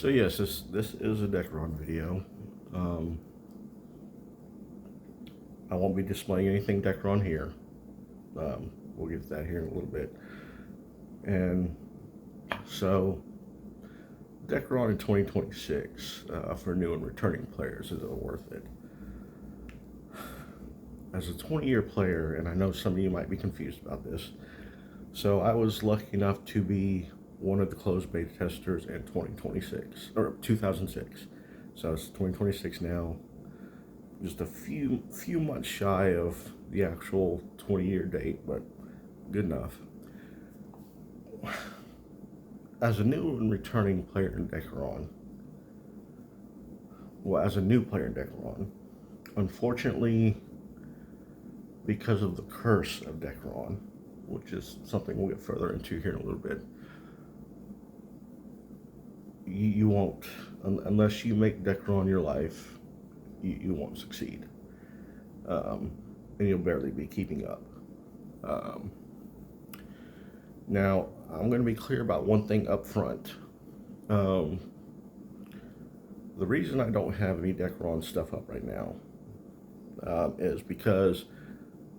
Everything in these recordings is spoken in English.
So yes, this is a Dekaron video. I won't be displaying anything Dekaron here. We'll get to that here in a little bit. And so, Dekaron in 2026 for new and returning players, is it worth it? As a 20-year player, and I know some of you might be confused about this, so I was lucky enough to be one of the closed beta testers in 2026 or 2006. So it's 2026 now, just a few months shy of the actual 20-year date, but good enough. As a new and returning player in Dekaron, as a new player in Dekaron, unfortunately, because of the curse of Dekaron, which is something we'll get further into here in a little bit, you won't, unless you make Dekaron your life, you won't succeed. And you'll barely be keeping up. Now, I'm going to be clear about one thing up front. The reason I don't have any Dekaron stuff up right now is because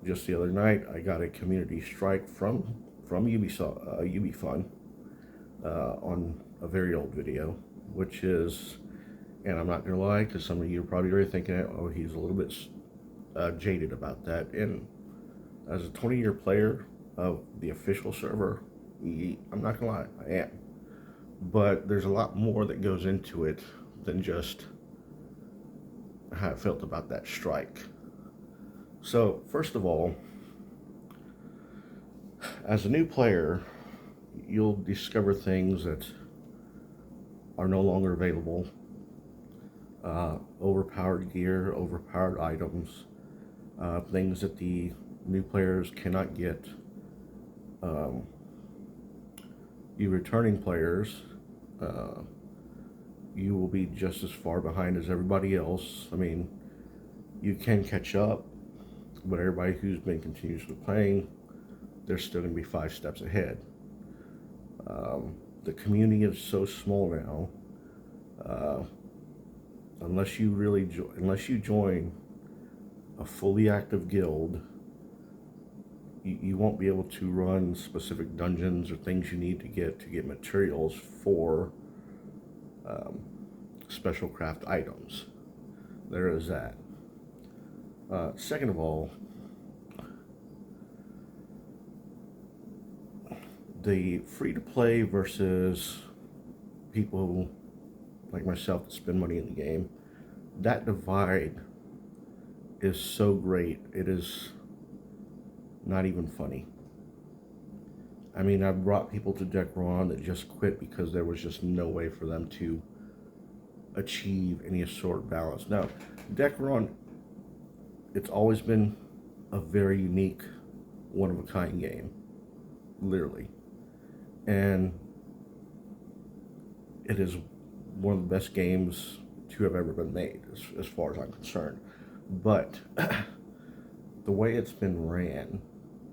just the other night I got a community strike from Ubisoft, UbiFun, on a very old video, which is, and I'm not gonna lie, because some of you are probably already thinking, oh, he's a little bit jaded about that. And as a 20-year player of the official server, I'm not gonna lie, I am. But there's a lot more that goes into it than just how I felt about that strike. So, first of all, as a new player, you'll discover things that are no longer available. Overpowered gear, overpowered items, things that the new players cannot get. You returning players, you will be just as far behind as everybody else. I mean, you can catch up, but everybody who's been continuously playing, they're still going to be 5 steps ahead. The community is so small now. Unless you join a fully active guild, you won't be able to run specific dungeons or things you need to get materials for special craft items. There is that. Second of all, the free-to-play versus people like myself that spend money in the game, that divide is so great, it is not even funny. I mean, I've brought people to Dekaron that just quit because there was just no way for them to achieve any sort of balance. Now, Dekaron, it's always been a very unique, one-of-a-kind game, literally. And it is one of the best games to have ever been made, as far as I'm concerned. But the way it's been ran,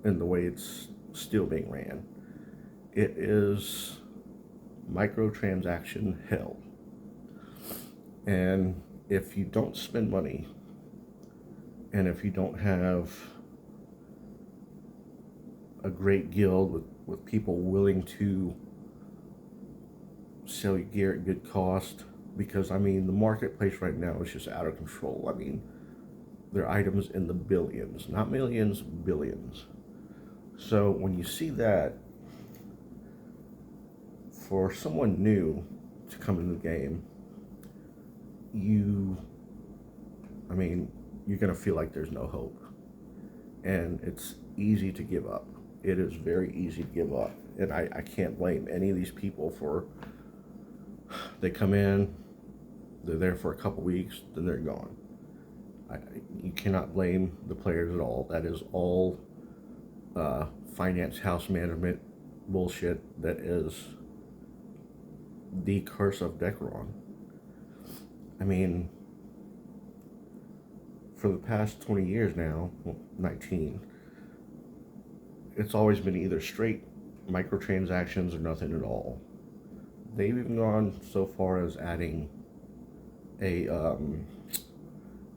and the way it's still being ran, it is microtransaction hell. And if you don't spend money, and if you don't have a great guild with people willing to sell you gear at good cost, because I mean the marketplace right now is just out of control. I mean, there are items in the billions, not millions, billions. So when you see that, for someone new to come in the game, you're gonna feel like there's no hope, and it's easy to give up. It is very easy to give up, and I can't blame any of these people for, they come in, they're there for a couple weeks, then they're gone. You cannot blame the players at all. That is all finance house management bullshit. That is the curse of Dekaron. I mean, for the past 20 years now, well, 19, it's always been either straight microtransactions or nothing at all. they've even gone so far as adding a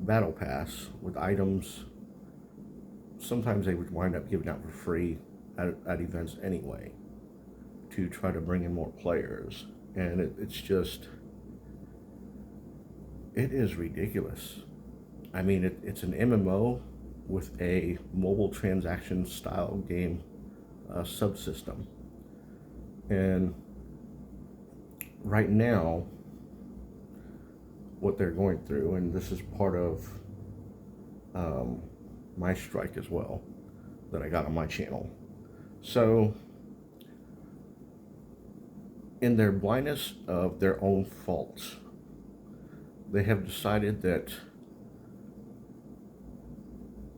battle pass with items. Sometimes they would wind up giving out for free at events anyway, to try to bring in more players. And it's just, it is ridiculous. I mean, it's an MMO with a mobile transaction style game subsystem. And right now, what they're going through, and this is part of my strike as well that I got on my channel. So, in their blindness of their own faults, they have decided that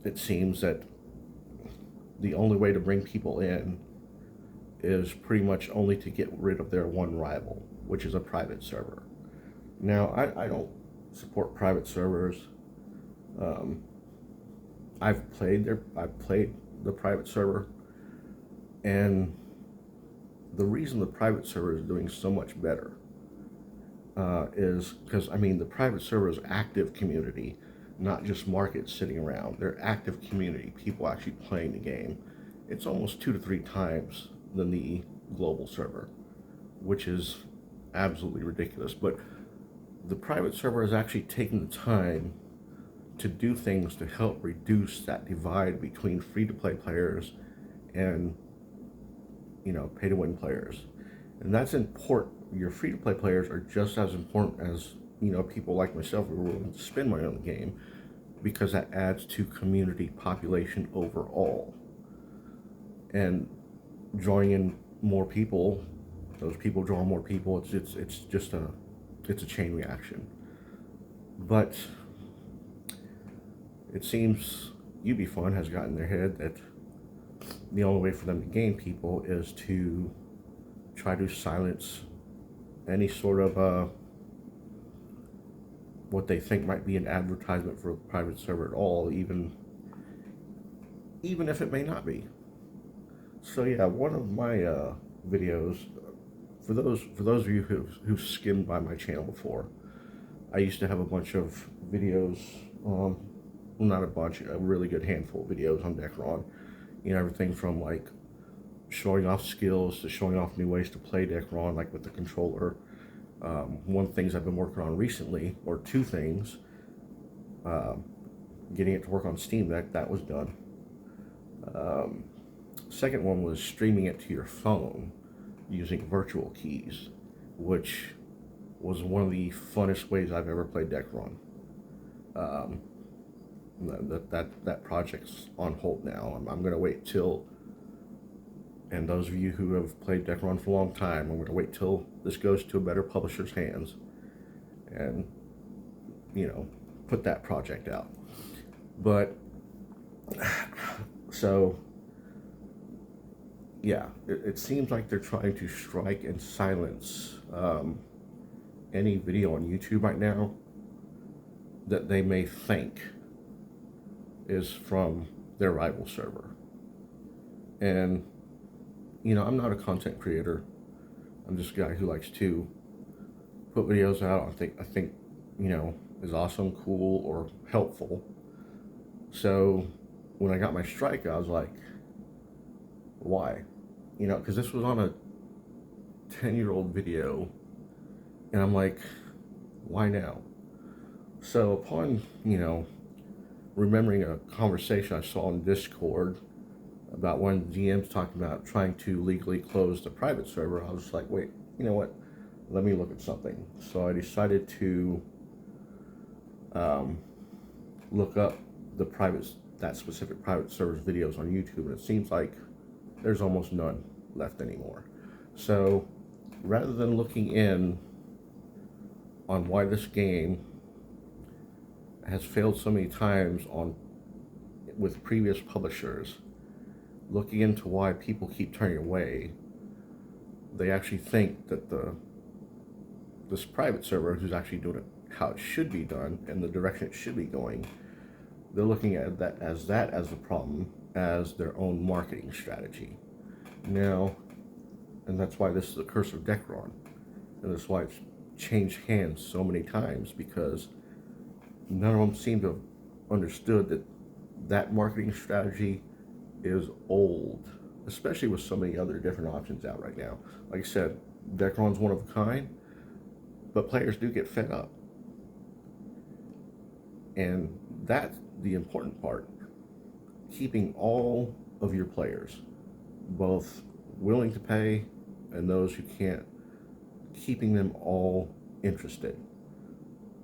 it seems that the only way to bring people in is pretty much only to get rid of their one rival, which is a private server. Now, I don't support private servers. I've played the private server, and the reason the private server is doing so much better is because, I mean, the private server is active community, not just markets sitting around. They're active community, people actually playing the game. It's almost 2 to 3 times than the global server, which is absolutely ridiculous. But the private server is actually taking the time to do things to help reduce that divide between free-to-play players and, you know, pay-to-win players. And that's important. Your free-to-play players are just as important as, you know, people like myself who are willing to spend money on the game, because that adds to community population overall. And drawing in more people, those people draw more people. It's just a chain reaction. But it seems UbiFun has gotten in their head that the only way for them to gain people is to try to silence any sort of what they think might be an advertisement for a private server at all, even if it may not be. So yeah, one of my videos, for those of you who've skimmed by my channel before, I used to have a bunch of videos, well, not a bunch, a really good handful of videos on Dekaron. You know, everything from like showing off skills to showing off new ways to play Dekaron, like with the controller. One of the things I've been working on recently, or 2 things, getting it to work on Steam Deck, that was done. Second one was streaming it to your phone using virtual keys, which was one of the funnest ways I've ever played Dekaron. That project's on hold now. I'm going to wait till, and those of you who have played Dekaron for a long time, I'm going to wait till this goes to a better publisher's hands and, you know, put that project out. But, so, yeah, it seems like they're trying to strike and silence any video on YouTube right now that they may think is from their rival server. And, you know, I'm not a content creator. I'm just a guy who likes to put videos out I think, you know, is awesome, cool, or helpful. So when I got my strike, I was like, why? You know, because this was on a 10-year-old video, and I'm like, why now? So upon, you know, remembering a conversation I saw on Discord about one of the GMs talking about trying to legally close the private server, I was like, wait, you know what? Let me look at something. So I decided to look up that specific private server's videos on YouTube, and it seems like there's almost none left anymore. So rather than looking in on why this game has failed so many times with previous publishers, looking into why people keep turning away, they actually think that this private server, who's actually doing it how it should be done and the direction it should be going, they're looking at that as the problem, as their own marketing strategy. Now, and that's why this is the curse of Dekaron. And that's why it's changed hands so many times, because none of them seem to have understood that that marketing strategy is old, especially with so many other different options out right now. Like I said, Dekaron's one of a kind, but players do get fed up. And that's the important part. Keeping all of your players, both willing to pay and those who can't, keeping them all interested.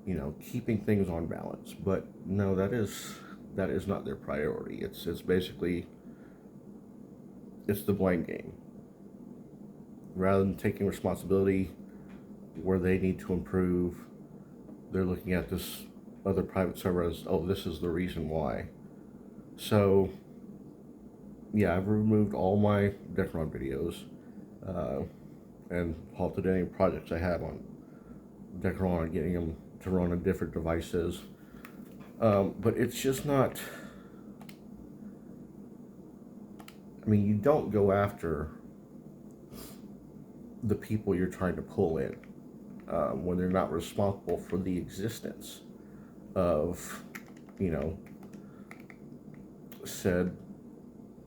You know, keeping things on balance. But no, that is not their priority. It's basically, it's the blame game. Rather than taking responsibility where they need to improve, they're looking at this other private server as, oh, this is the reason why. So yeah, I've removed all my Dekaron videos, and halted any projects I have on Dekaron, getting them to run on different devices. But it's just not, I mean, you don't go after the people you're trying to pull in when they're not responsible for the existence of, you know, said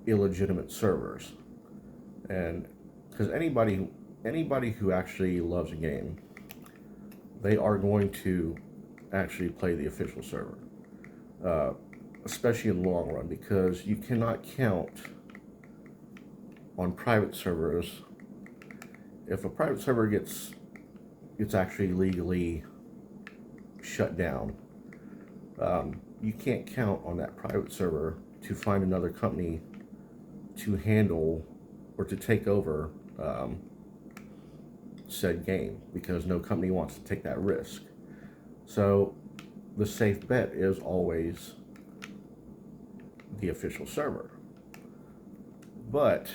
illegitimate servers. And because anybody who actually loves a game, they are going to actually play the official server, especially in the long run, because you cannot count on private servers. If a private server gets actually legally shut down, you can't count on that private server to find another company to handle or to take over said game, because no company wants to take that risk. So the safe bet is always the official server. But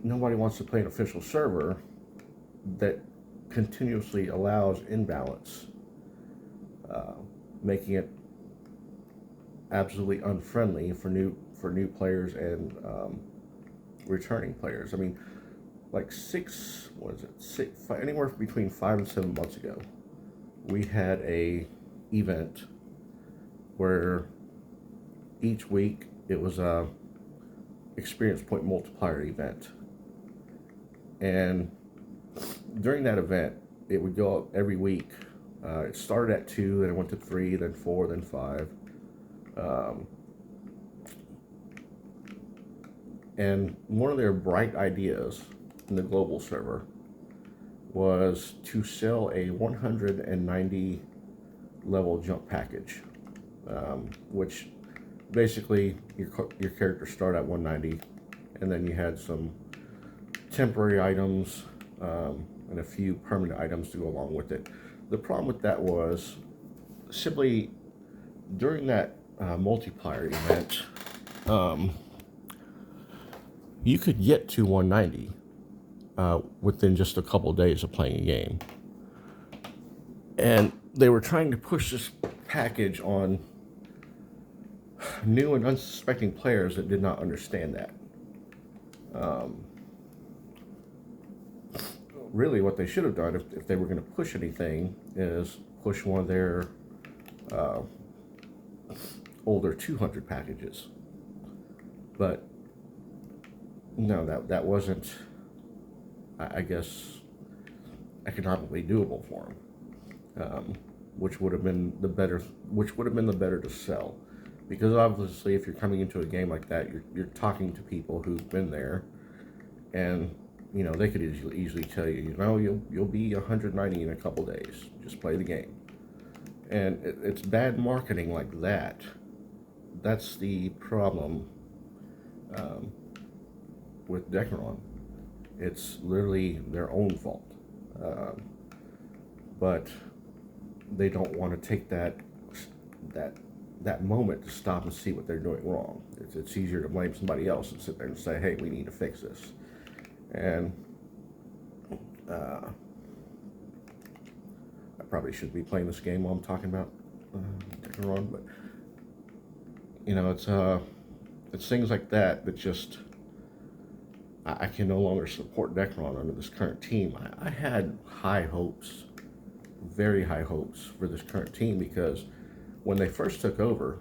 nobody wants to play an official server that continuously allows imbalance, making it absolutely unfriendly for new players and returning players. I mean, like anywhere between 5 and 7 months ago, we had a event where each week it was a experience point multiplier event. And during that event, it would go up every week. It started at 2, then it went to 3, then 4, then 5. And one of their bright ideas in the global server was to sell a 190 level jump package, which basically your characters start at 190, and then you had some temporary items and a few permanent items to go along with it. The problem with that was simply during that multiplier event, you could get to 190 within just a couple of days of playing a game. And they were trying to push this package on new and unsuspecting players that did not understand that. Really, what they should have done, if they were going to push anything, is push one of their older 200 packages. But no, that wasn't, I guess, economically doable for them, which would have been the better to sell, because obviously, if you're coming into a game like that, you're talking to people who've been there, and you know they could easily tell you, you know, you'll be 190 in a couple days. Just play the game, and it's bad marketing like that. That's the problem with Dekaron. It's literally their own fault, but they don't want to take that moment to stop and see what they're doing wrong. It's easier to blame somebody else and sit there and say, hey, we need to fix this. And I probably shouldn't be playing this game while I'm talking about Dekaron, but you know, it's things like that that just, I can no longer support Dekaron under this current team. I had high hopes, very high hopes for this current team, because when they first took over,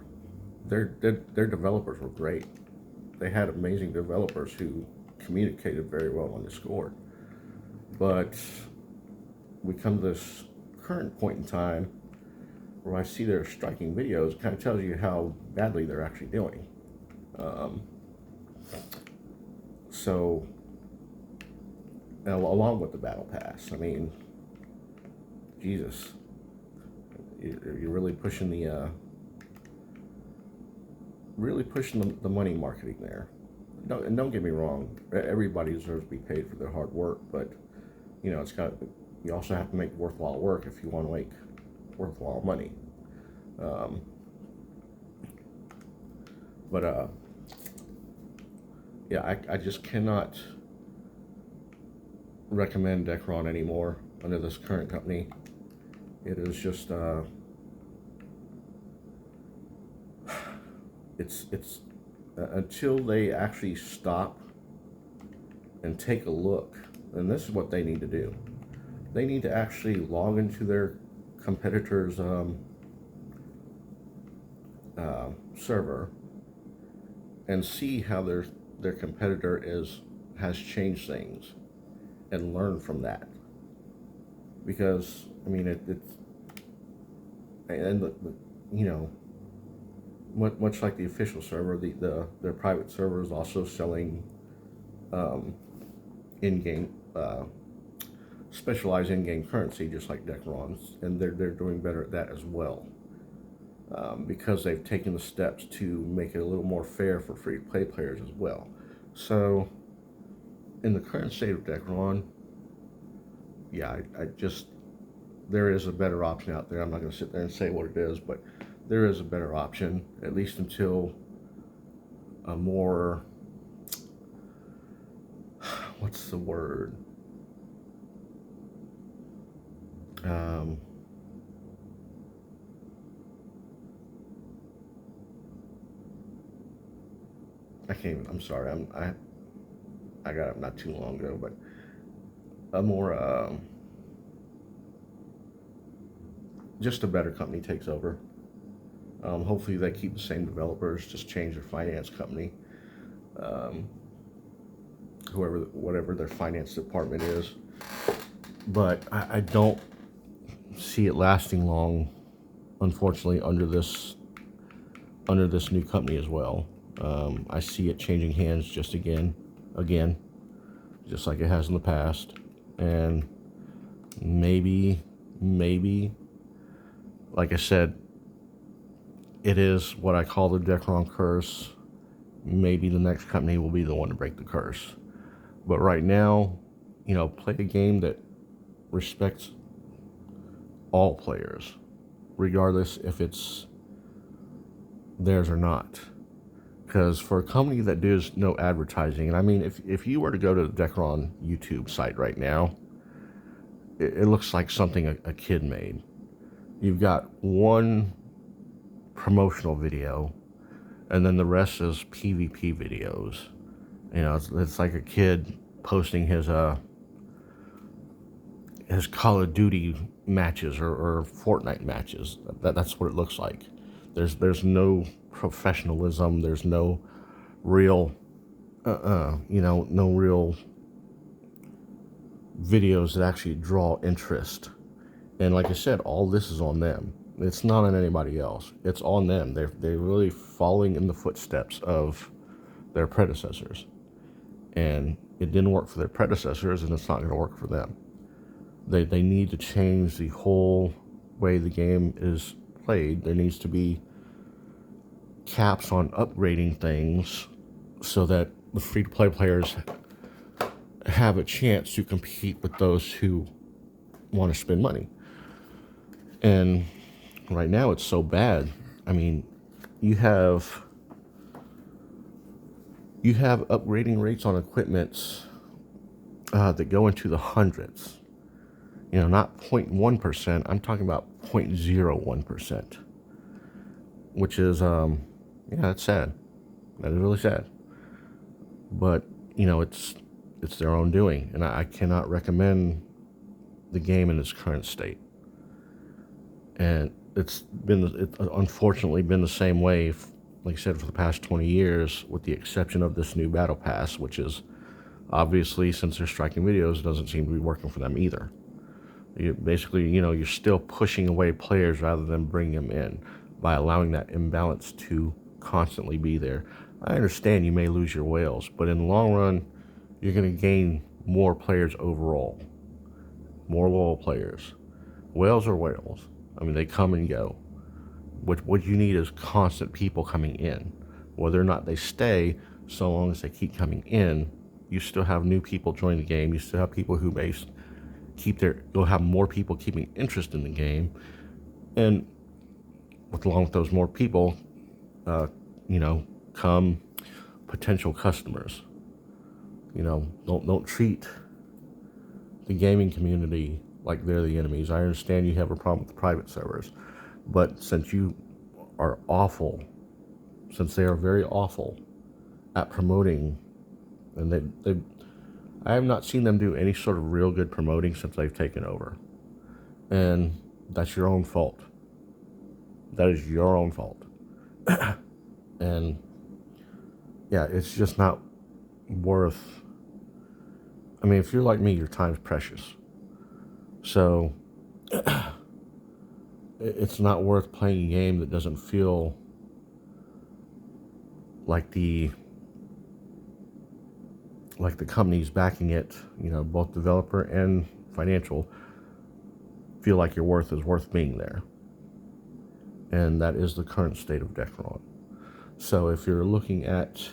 their developers were great. They had amazing developers who communicated very well on Discord. But we come to this current point in time where I see their striking videos, it kind of tells you how badly they're actually doing. So, along with the battle pass, I mean, Jesus, you're really pushing the money marketing there. And don't get me wrong, everybody deserves to be paid for their hard work, but you also have to make worthwhile work if you want to make worthwhile money. Yeah, I just cannot recommend Dekaron anymore under this current company. It is just it's until they actually stop and take a look, and this is what they need to do. They need to actually log into their competitor's server and see how their competitor has changed things, and learn from that. Because I mean much like the official server, their private server is also selling in-game specialized in-game currency, just like Dekaron's, and they're doing better at that as well, because they've taken the steps to make it a little more fair for free-to-play players as well. So, in the current state of Dekaron, yeah, there is a better option out there. I'm not going to sit there and say what it is, but there is a better option, at least until a more, what's the word? I can't even, I'm sorry, I got it not too long ago, but a more, just a better company takes over. Hopefully they keep the same developers, just change their finance company. Whatever their finance department is. But I don't see it lasting long, unfortunately, under this new company as well. I see it changing hands just again, just like it has in the past. And maybe, like I said, it is what I call the Dekaron curse. Maybe the next company will be the one to break the curse. But right now, play a game that respects all players, regardless if it's theirs or not. Because for a company that does no advertising, and I mean, if you were to go to the Dekaron YouTube site right now, it looks like something a kid made. You've got one promotional video, and then the rest is PvP videos. It's like a kid posting his Call of Duty matches or Fortnite matches. That's what it looks like. There's no professionalism. There's no real, no real videos that actually draw interest. And like I said, all this is on them. It's not on anybody else. It's on them. They're really following in the footsteps of their predecessors. And it didn't work for their predecessors, and it's not going to work for them. They need to change the whole way the game is played. There needs to be caps on upgrading things so that the free-to-play players have a chance to compete with those who want to spend money. And right now it's so bad. I mean, you have upgrading rates on equipment that go into the hundreds. Not 0.1%. I'm talking about 0.01%, which is that's sad. That is really sad. But it's it's their own doing, and I cannot recommend the game in its current state. And it's unfortunately been the same way, like I said, for the past 20 years, with the exception of this new battle pass, which is obviously, since they're striking videos, it doesn't seem to be working for them either. Basically, you're still pushing away players rather than bringing them in by allowing that imbalance to constantly be there. I understand you may lose your whales, but in the long run, you're going to gain more players overall, more loyal players. Whales are whales. I mean, they come and go. What you need is constant people coming in. Whether or not they stay, so long as they keep coming in, you still have new people join the game. You still have people who may you'll have more people keeping interest in the game. And along with those more people, come potential customers. Don't treat the gaming community like they're the enemies. I understand you have a problem with the private servers, but since you are awful, since they are very awful at promoting, and I have not seen them do any sort of real good promoting since they've taken over. And that's your own fault. That is your own fault. And yeah, it's just not worth. I mean, if you're like me, your time's precious. So it's not worth playing a game that doesn't feel like the companies backing it, both developer and financial, feel like your worth is worth being there. And that is the current state of Dekaron. So if you're looking at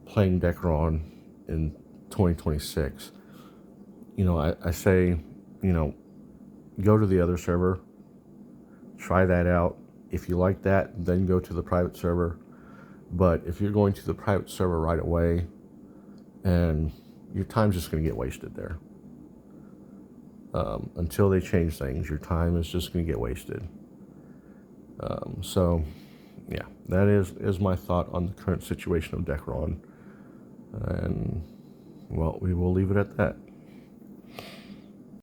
playing Dekaron in 2026, I say, go to the other server, try that out. If you like that, then go to the private server. But if you're going to the private server right away, and your time's just going to get wasted there. Until they change things, your time is just going to get wasted. So, yeah, that is my thought on the current situation of Dekaron. And, well, we will leave it at that.